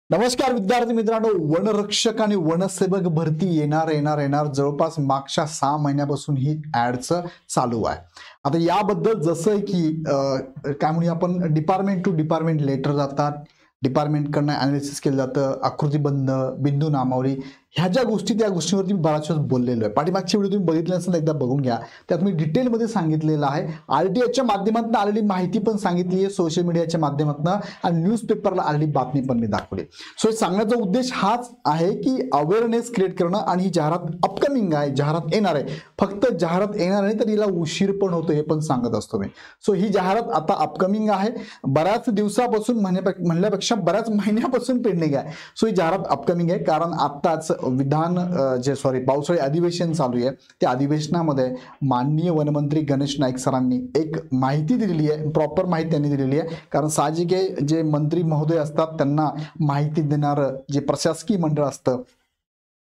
नमस्कार विद्यार्थी मित्रांनो, वनरक्षक आणि वनसेवक भरती येणार जवळपास मागच्या 6 महिन्यापासून ही ऍडचं चालू आहे. आता याबद्दल जसं की काय म्हणूया आपण, डिपार्टमेंट टू डिपार्टमेंट लेटर जातात, डिपार्टमेंटकडनं अनालिसिस केलं जातं, आकृतीबंध, बिंदू नामावली, ह्या ज्या गोष्टी त्या गोष्टींवरती मी बराच वेळेस बोललेलो आहे. पाठीमागची व्हिडिओ तुम्ही बघितले असेल एकदा बघून घ्या. त्यात मी डिटेलमध्ये सांगितलेलं आहे. आरटीआयच्या माध्यमातून आलेली माहिती पण सांगितली आहे, सोशल मीडियाच्या माध्यमातून, आणि न्यूजपेपरला आलेली बातमी पण मी दाखवली. सो सांगण्याचा उद्देश हाच आहे की अवेअरनेस क्रिएट करणं. आणि ही जाहिरात अपकमिंग आहे, जाहिरात येणार आहे. फक्त जाहिरात येणार नाही तर हिला उशीर पण होतो हे पण सांगत असतो मी. सो ही जाहिरात आता अपकमिंग आहे, बऱ्याच दिवसापासून म्हणल्यापेक्षा बऱ्याच महिन्यापासून पेंडिंग आहे. सो ही जाहिरात अपकमिंग आहे, कारण आत्ताच पावसाळी अधिवेशन चालू आहे. त्या अधिवेशनामध्ये माननीय वनमंत्री गणेश नाईक सरांनी एक माहिती दिलेली आहे, प्रॉपर माहिती त्यांनी दिलेली आहे. कारण साहजिक आहे, जे मंत्री महोदय असतात त्यांना माहिती देणारं जे प्रशासकीय मंडळ असतं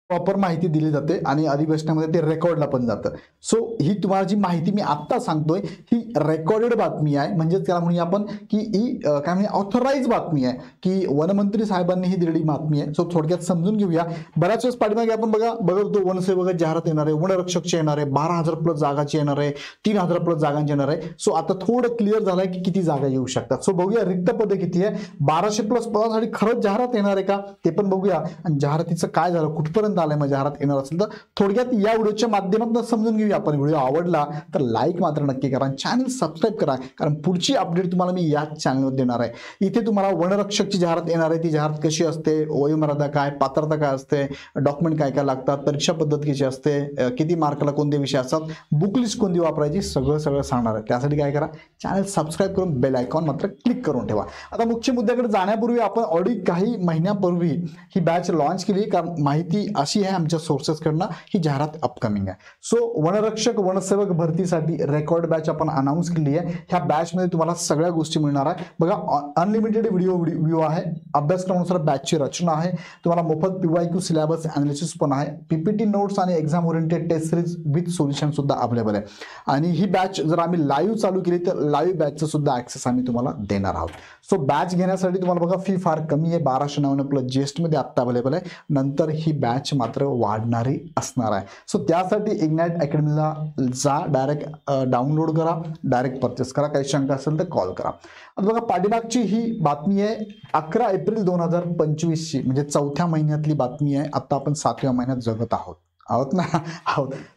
प्रॉपर माहिती दिली जाते आणि अधिवेशनामध्ये ते रेकॉर्डला पण जातं. सो ही तुम्हाला जी माहिती मी आत्ता सांगतोय ही रेकॉर्डेड बातमी आहे, म्हणजे त्याला म्हणूया आपण की ही काय म्हणजे ऑथराईज बातमी आहे, की वनमंत्री साहेबांनी ही दिलेली बातमी आहे. सो थोडक्यात समजून घेऊया. बऱ्याच वेळेस पाठीमागे आपण बघत होतो वनसेवक जाहिरात येणार आहे, वनरक्षकची येणार आहे, 12,000 प्लस जागाची येणार आहे, 3,000 प्लस जागांची येणार आहे. सो आता थोडं क्लिअर झालंय की किती जागा येऊ शकतात. सो बघूया रिक्त पदे किती आहे, 1200 प्लस पदासाठी खरंच जाहिरात येणार आहे का ते पण बघूया. आणि जाहिरातीचं काय झालं, कुठपर्यंत आलंय, मग जाहिरात येणार असेल तर थोडक्यात या व्हिडिओच्या माध्यमातून समजून घेऊया आपण. व्हिडिओ आवडला तर लाईक मात्र नक्की करा, चॅनल सबस्क्राईब करा, कारण पुढची अपडेट तुम्हाला मी याच चॅनलवर देणार आहे. इथे तुम्हाला वनरक्षकची जाहिरात येणार आहे. ती जाहिरात कशी असते, वयोमर्यादा काय, पात्रता काय असते, डॉक्युमेंट काय काय लागतात, परीक्षा पद्धत कशी असते, किती मार्कला कोणते विषय असतात, बुक लिस्ट कोणती वापरायची, सगळं सांगणार आहे. त्यासाठी काय करा, चॅनल सबस्क्राईब करून बेल आयकॉन मात्र क्लिक करून ठेवा. आता मुख्य मुद्द्याकडे जाण्यापूर्वी आपण ऑलरेडी काही महिन्यापूर्वी ही बॅच लॉन्च केली, कारण माहिती अशी आहे आमच्या सोर्सेसकडनं ही जाहिरात अपकमिंग आहे. सो वनरक्षक वनसेवक भरतीसाठी रेकॉर्ड बॅच आपण अनाऊन्स केली आहे. ह्या बॅचमध्ये तुम्हाला सगळ्या गोष्टी मिळणार आहे. बघा, अनलिमिटेड व्हिडिओ आहे, अभ्यासक्रमानुसार बॅचची रचना आहे, तुम्हाला मोफत PYQ सिलेबस अनालिसिस पण आहे, PPT नोट्स आणि exam oriented test series with solution सुद्धा अवेलेबल आहे. आणि ही बॅच जर आम्ही लाईव्ह चालू केली तर लाईव्ह बॅचचं सुद्धा ऍक्सेस आम्ही तुम्हाला देणार आहोत. सो बॅच घेण्यासाठी तुम्हाला बघा फी फार कमी आहे, 1299 प्लस GST मध्ये आत्ता अवेलेबल आहे. नंतर ही बॅच मात्र वाढणारी असणार आहे. सो त्यासाठी इग्नाइट अकॅडमीला जा, डायरेक्ट डाउनलोड करा, डायरेक्ट परचेस करा. काही शंका असेल तर कॉल करा. आता बघा, पाठीमागची ही बातमी आहे 11 एप्रिल 2025 ची, म्हणजे 4थ्या महिन्यातली बातमी आहे. आता आपण 7व्या महिन्यात जगत आहोत ना.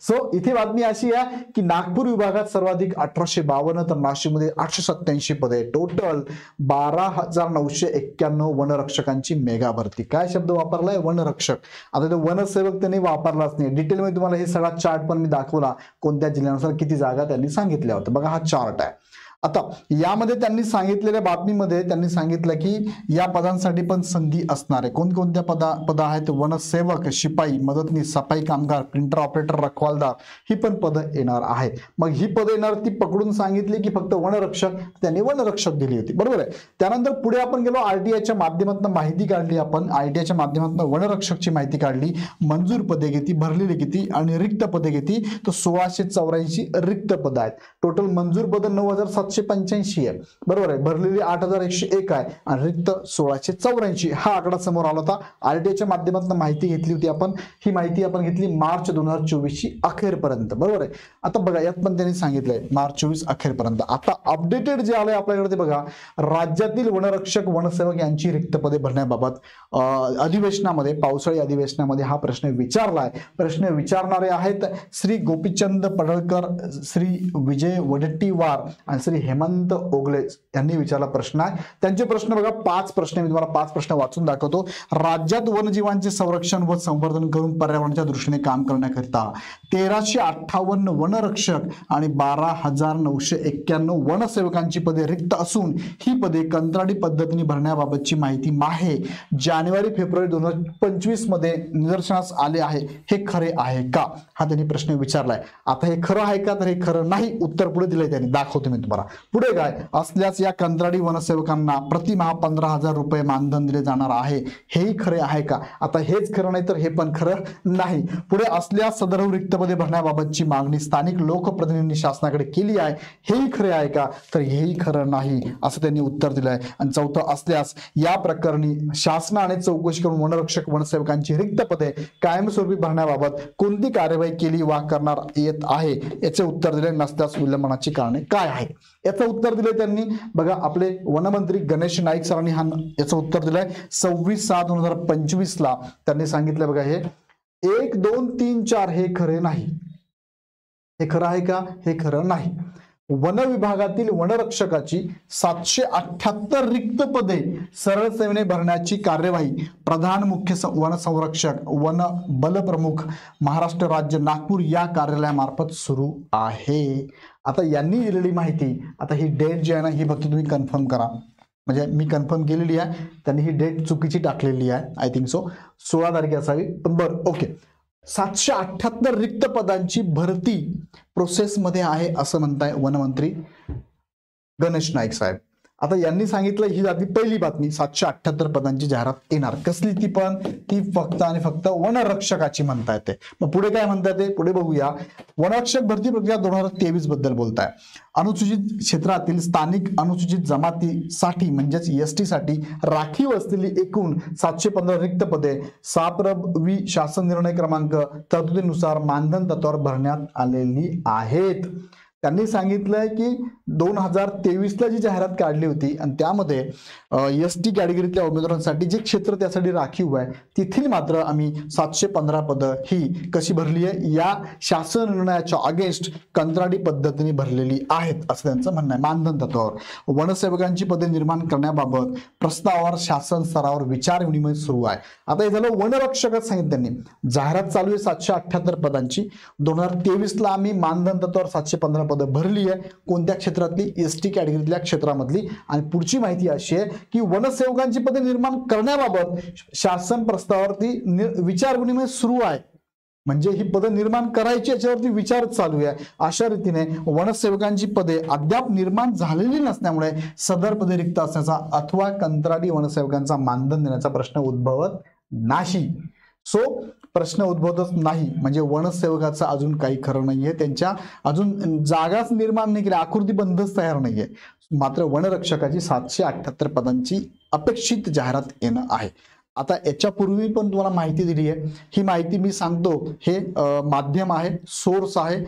सो इथे बातमी अशी आहे की नागपूर विभागात सर्वाधिक 1852 तर नाशिकमध्ये 887 पदे, टोटल 12,991 वनरक्षकांची मेगा भरती. काय शब्द वापरलाय, वनरक्षक. आता तो वनसेवक त्यांनी वापरलाच नाही. डिटेलमध्ये तुम्हाला हे सगळा चार्ट पण मी दाखवला, कोणत्या जिल्ह्यानुसार किती जागा त्यांनी सांगितल्या होत्या. बघा, हा चार्ट आहे. आता यामध्ये त्यांनी सांगितलेल्या बातमीमध्ये त्यांनी सांगितलं की या पदांसाठी पण संधी असणार आहे. कोणकोणत्या पद आहेत, वनसेवक, शिपाई, मदतनीस, सफाई कामगार, प्रिंटर ऑपरेटर, रखवालदार, ही पण पदं येणार आहेत. मग ही पदं येणार ती पकडून सांगितली की फक्त वनरक्षक, त्यांनी वनरक्षक दिली होती, बरोबर आहे. त्यानंतर पुढे आपण गेलो, आरटीआयच्या माध्यमातून माहिती काढली आपण, आरटीआयच्या माध्यमातून वनरक्षकची माहिती काढली. मंजूर पदे किती, भरलेली किती आणि रिक्त पदे किती, तर 1684 रिक्त पद आहेत. टोटल मंजूर पद 9,785 आहे, बरोबर आहे. भरलेली 8,101 आहे आणि रिक्त 1684. हा आकडा समोर आला होता. आरटीआयच्या माध्यमातून माहिती घेतली होती आपण. ही माहिती आपण घेतली मार्च 2024 अखेरपर्यंत, बरोबर आहे. आता बघा, यात पण त्यांनी सांगितलंय मार्च 24 अखेरपर्यंत. आता अपडेटेड जे आलंय आपल्याकडे ते बघा, राज्यातील वनरक्षक वनसेवक यांची रिक्त पदे भरण्याबाबत अधिवेशनामध्ये, पावसाळी अधिवेशनामध्ये हा प्रश्न विचारलाय. प्रश्न विचारणारे आहेत श्री गोपीचंद पडळकर, श्री विजय वडेट्टीवार आणि श्री हेमंत ओगले यांनी विचारला प्रश्न आहे. त्यांचे प्रश्न बघा, 5 प्रश्न, मी तुम्हाला 5 प्रश्न वाचून दाखवतो. राज्यात वनजीवांचे संरक्षण व संवर्धन करून पर्यावरणाच्या दृष्टीने काम करण्याकरिता 1358 वनरक्षक आणि 12,991 वनसेवकांची पदे रिक्त असून ही पदे कंत्राटी पद्धतीने भरण्याबाबतची माहिती माहे जानेवारी फेब्रुवारी 2025 मध्ये निदर्शनास आले आहे. हे खरे आहे का, हा त्यांनी प्रश्न विचारलाय. आता हे खरं आहे का, तर हे खरं नाही. उत्तर पुढे दिलंय त्यांनी, दाखवतो मी तुम्हाला. पुढे काय असल्यास या कंत्राटी वनसेवकांना प्रतिमाह 15,000 रुपये मानधन दिले जाणार आहे, हेही खरे आहे का? आता हेच खरं नाही तर हे पण खरं नाही. पुढे असल्यास सदर रिक्त पदे भरण्याबाबतची मागणी स्थानिक लोकप्रतिनिधींनी शासनाकडे केली आहे, हेही खरे आहे का? तर हेही खरं नाही असं त्यांनी उत्तर दिलं आहे. आणि चौथं असल्यास या प्रकरणी शासनाने चौकशी करून वनरक्षक वनसेवकांची रिक्त पदे कायमस्वरूपी भरण्याबाबत कोणती कार्यवाही केली वा करणार येत आहे, याचे उत्तर दिले नसल्यास विलंबनाची कारणे काय आहे, याचं उत्तर दिले त्यांनी. बघा आपले वनमंत्री गणेश नाईक सरांनी याचं उत्तर दिलंय 26/6/2025 ला. त्यांनी सांगितलं बघा हे 1, 2, 3, 4 हे खरे नाही. हे खरं आहे का? हे खरं नाही. वन विभागातील वनरक्षकाची 778 रिक्त पदे सरळ सेवेने भरण्याची कार्यवाही प्रधान मुख्य वन संरक्षक वन बल प्रमुख महाराष्ट्र राज्य नागपूर या कार्यालयामार्फत सुरू आहे. आता यांनी दिलेली माहिती, आता ही डेट जी आहे ना ही फक्त तुम्ही कन्फर्म करा. म्हणजे मी कन्फर्म केलेली आहे, त्यांनी ही डेट चुकीची टाकलेली आहे. आय थिंक सो 16 तारीख असावी, पण बरं ओके. 778 रिक्त पदांची भरती प्रोसेसमध्ये आहे असं म्हणताय वनमंत्री गणेश नाईक साहेब. आता यांनी सांगितलं ही जाती पहिली बातमी 778 पदांची जाहिरात येणार. कसली ती पण? ती फक्त आणि फक्त वनरक्षकाची म्हणता येते. मग पुढे काय म्हणता येते? पुढे बघूया. वनरक्षक भरती प्रक्रिया 2023 बद्दल बोलताय. अनुसूचित क्षेत्रातील स्थानिक अनुसूचित जमातीसाठी म्हणजेच एसटी साठी राखीव असलेली एकूण 715 रिक्त पदे साप्रवी शासन निर्णय क्रमांक तरतुदीनुसार मानधन तत्वावर भरण्यात आलेली आहेत. त्यांनी सांगितलंय की 2023 ला जी जाहिरात काढली होती आणि त्यामध्ये एसटी कॅटेगरीतल्या उमेदवारांसाठी जे क्षेत्र त्यासाठी राखीव आहे तिथील मात्र आम्ही 715 पदं ही कशी भरली आहे, या शासन निर्णयाच्या अगेन्स्ट कंत्राटी पद्धतीने भरलेली आहेत असं त्यांचं म्हणणं आहे. मानधन तत्वावर वनसेवकांची पदे निर्माण करण्याबाबत प्रस्तावावर शासन स्तरावर विचार विनिमय सुरू आहे. आता हे झालं वनरक्षकच सांगितलं त्यांनी. जाहिरात चालू आहे 778 पदांची. 2023 ला आम्ही मानधन तत्वावर 715 पदं भरली आहे. कोणत्या क्षेत्रातली? एसटी कॅटेगरीतल्या क्षेत्रामधली. आणि पुढची माहिती अशी आहे की वनसेवकांची पदे निर्माण करण्याबाबत शासन प्रस्तावावरती विचार विनिमय सुरू आहे. म्हणजे ही पदं निर्माण करायची याच्यावरती विचार चालू आहे. अशा रीतीने वनसेवकांची पदे अद्याप निर्माण झालेली नसल्यामुळे सदर पदे रिक्त असण्याचा अथवा कंत्राटी वनसेवकांचा मानधन देण्याचा प्रश्न उद्भवत नाही. सो प्रश्न उद्भवतच नाही म्हणजे वनसेवकाचं अजून काही खरं नाहीये. त्यांच्या अजून जागाच निर्माण नाही केल्या, आकृती बंधच तयार नाहीये. मात्र वनरक्षकाची 778 पदांची अपेक्षित जाहिरात येणं आहे. आता याच्यापूर्वी पण तुम्हाला माहिती दिली आहे. ही माहिती मी सांगतो हे माध्यम आहे, सोर्स आहे.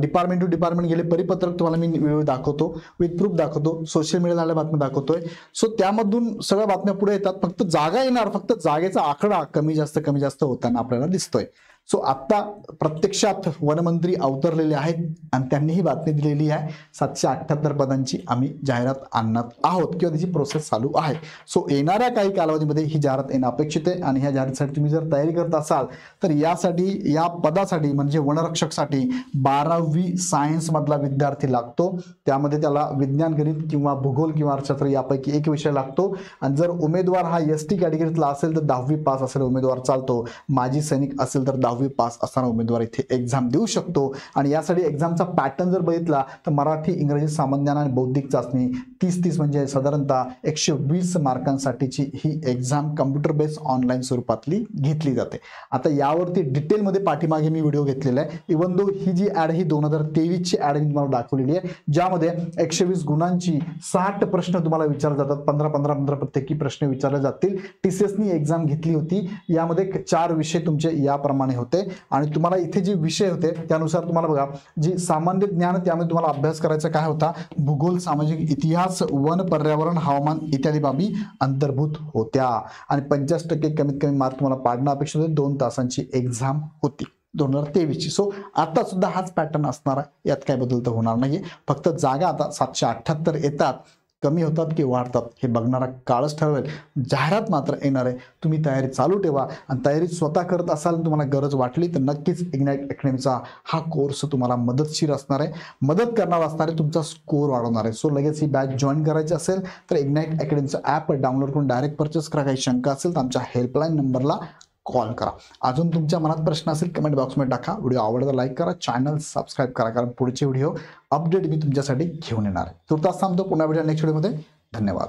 डिपार्टमेंट टू डिपार्टमेंट गेले परिपत्रक तुम्हाला मी व्हिडिओ दाखवतो, विथ प्रूफ दाखवतो, सोशल मीडियाला आल्या बातम्या दाखवतोय. सो त्यामधून सगळ्या बातम्या पुढे येतात. फक्त जागा येणार, फक्त जागेचा आकडा कमी जास्त होताना आपल्याला दिसतोय. सो आता प्रत्यक्षात वनमंत्री अवतरलेले आहेत आणि त्यांनी ही बातमी दिलेली आहे 778 पदांची आम्ही जाहिरात आणणार आहोत किंवा त्याची प्रोसेस चालू आहे. सो येणाऱ्या काही कालावधीमध्ये ही जाहिरात येणं अपेक्षित आहे. आणि ह्या जाहिरातीसाठी तुम्ही जर तयारी करत असाल तर यासाठी, या पदासाठी म्हणजे वनरक्षकसाठी 12वी सायन्स मधला विद्यार्थी लागतो. त्यामध्ये त्याला विज्ञान, गणित किंवा भूगोल किंवा अर्थशास्त्र यापैकी एक विषय लागतो. आणि जर उमेदवार हा एसटी कॅटेगरीतला असेल तर 10वी पास असेल उमेदवार चालतो. माजी सैनिक असेल तर 10वी पास असणारा उमेदवार इथे एक्झाम देऊ शकतो. आणि यासाठी एक्झामचा पॅटर्न जर बघितला तर मराठी, इंग्रजी, सामान्य ज्ञान आणि बौद्धिक चाचणी 30 म्हणजे साधारणतः 120 मार्कांसाठीची ही एक्झाम कम्प्युटर बेस्ड ऑनलाईन स्वरूपातली घेतली जाते. आता यावरती डिटेलमध्ये पाठीमागे मी व्हिडिओ घेतलेला आहे. इवन दो ही जी ऍड ही 2023 ची ऍड मी तुम्हाला दाखवलेली आहे, ज्यामध्ये 120 गुणांची 60 प्रश्न तुम्हाला विचारले जातात. 15 प्रत्येकी प्रश्न विचारले जातील. TCSनी एक्झाम घेतली होती. यामध्ये 4 विषय तुमचे याप्रमाणे होते आणि तुम्हाला इथे जे विषय होते त्यानुसार तुम्हाला बघा, जी सामान्य ज्ञान त्यामध्ये तुम्हाला अभ्यास करायचा काय होता, भूगोल, सामाजिक इतिहास, वन, पर्यावरण, हवामान इत्यादी बाबी अंतर्भूत होत्या. आणि 50% कमीत कमी मार्क तुम्हाला पाडणं अपेक्षित होते. 2 तासांची एक्झाम होती 2023 ची. सो आता सुद्धा हाच पॅटर्न असणार आहे, यात काय बदल तर होणार नाहीये. फक्त जागा आता 778 येतात, कमी होतात की वाढतात हे बघणारा काळच ठरवेल. जाहिरात मात्र येणार आहे. तुम्ही तयारी चालू ठेवा. आणि तयारी स्वतः करत असाल, तुम्हाला गरज वाटली तर नक्कीच इग्नाइट अकॅडमीचा हा कोर्स तुम्हाला मदतशीर असणार आहे, मदत करणार असणार आहे, तुमचा स्कोर वाढवणार आहे. सो लगेच ही बॅच जॉईन करायची असेल तर इग्नाइट अकॅडमीचं ॲप डाउनलोड करून डायरेक्ट परचेस करा. काही शंका असेल तर आमच्या हेल्पलाईन नंबरला कॉल करा. अजून तुमच्या मनात प्रश्न असेल कमेंट बॉक्समध्ये टाका. व्हिडिओ आवडला लाईक करा, चॅनल सबस्क्राईब करा, कारण पुढचे व्हिडिओ अपडेट मी तुमच्यासाठी घेऊन येणार आहे. तुर्तास थांबतो, पुन्हा भेटूया नेक्स्ट व्हिडिओमध्ये. धन्यवाद.